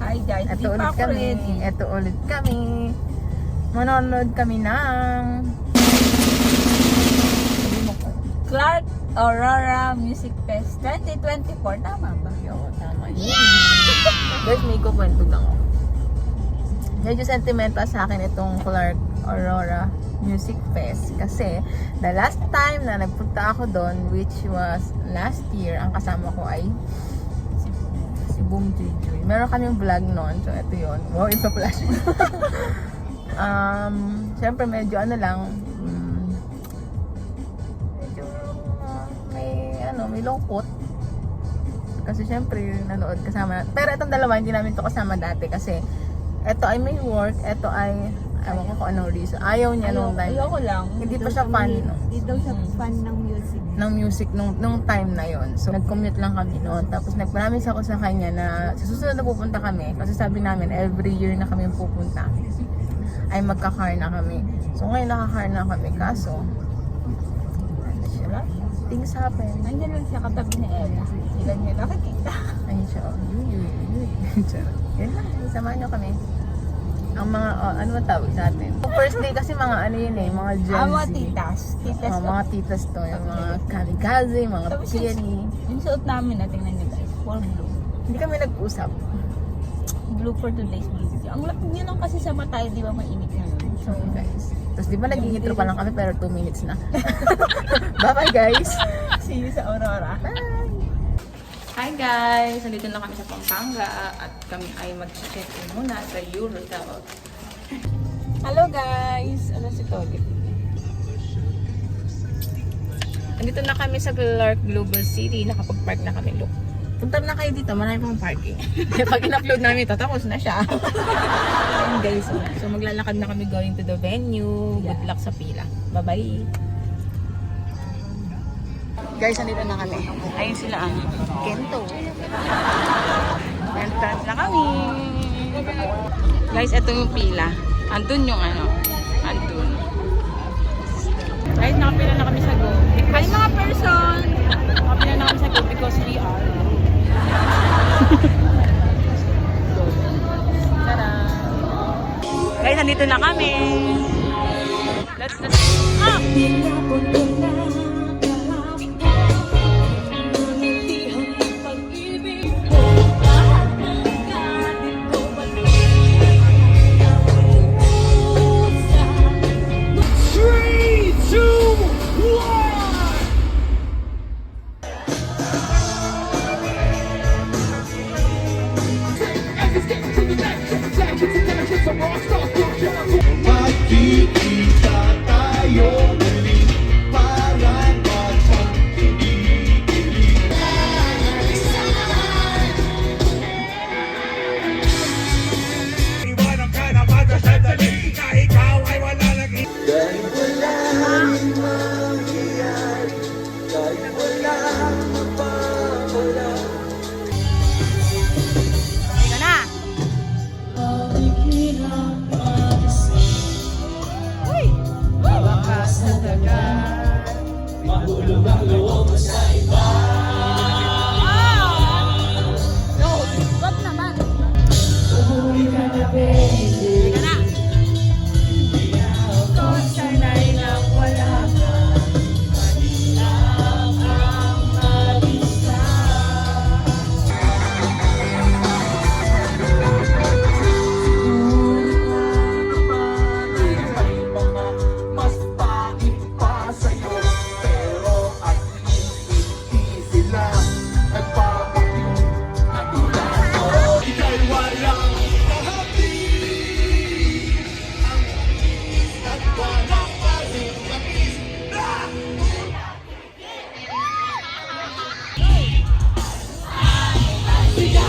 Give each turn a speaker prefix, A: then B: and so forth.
A: Hi guys, di
B: Ito
A: pa
B: ulit
A: ako
B: kami.
A: ready.
B: Ito ulit kami. Manonood kami ng
A: Clark Aurora Music Fest 2024. Tama ba?
B: Yo, tama yun. Guys, may kukwento lang ako. Medyo sentimental sa akin itong Clark Aurora Music Fest kasi the last time na nagpunta ako doon, which was last year, ang kasama ko ay si Boom Jujuy. Meron kaming vlog noon, so ito yun. Wow, ito flash. Siyempre medyo ano lang, medyo may lungkot. Kasi siyempre nanood kasama. Pero itong dalawa hindi namin to kasama dati kasi ito ay may work, ito ay ewan ko kung anong reason. Ayaw niya nung time.
A: Ayoko lang.
B: Hindi pa siya fan
C: Hindi daw siya fan ng music.
B: ng music nung time na yon. So nag-commute lang kami noon. Tapos nag-promise ako sa kanya na sa susunod na pupunta kami. Kasi sabi namin every year na kami pupunta ay magka-car na kami. So ngayon naka-car na kami. Kaso ano siya? Things happen.
A: Nandiyan lang siya katabi ni Ella. Sila niya nakikita.
B: Ayun siya. Yan lang. Samahan niyo kami. Ang mga, ano ba tawag sa atin? First day kasi mga ano yun eh, mga Gen Z.
A: Mga titas. Titas.
B: Mga titas to, yung mga kamikaze, mga
A: Tapos
B: peony.
A: yung suot namin na tingnan niyo guys. Full blue.
B: Hindi kami nag-usap.
A: Blue for today's video. Ang lapit niya lang kasi sa mata, di ba mainit na nun?
B: So guys. Tapos di ba nag-intro pa lang kami pero 2 minutes na. Bye-bye guys!
A: See you sa Aurora.
B: Bye!
D: Hi guys! Nandito na kami sa Pampanga at kami ay mag-check-in muna sa Eurotel.
B: Hello guys! Ano si Togi? Nandito na kami sa Clark Global City. Nakapag-park na kami. Look. Punta na kayo dito. Marami pang parking. Pag in-upload namin ito, tapos na siya. Ayan guys. So maglalakad na kami going to the venue. Good luck sa pila. Bye-bye! Guys, nandito na kami. Ayun sila ang Kento. Entrance na kami.
D: Guys, ito yung pila. Andun yung ano. Andun. Guys, nakapila na kami sa Go.
A: Hi mga person!
D: Nakapila na kami sa Go because we are. Tada! Guys, nandito na kami. Let's ah!
E: Magkikita tayo muli para batang kinikilig. Iwanan ka na bata sandali na ikaw ay wala lagi. Dahil wala nang mangyayari, dahil wala mapapala.
D: Ika na! Ika na!
E: Mas pangit pa sa'yo, pero at least hindi sila nagpapakyo na tulad mo. Ika'y walang kahati, ang inis at walang palugatis na Siya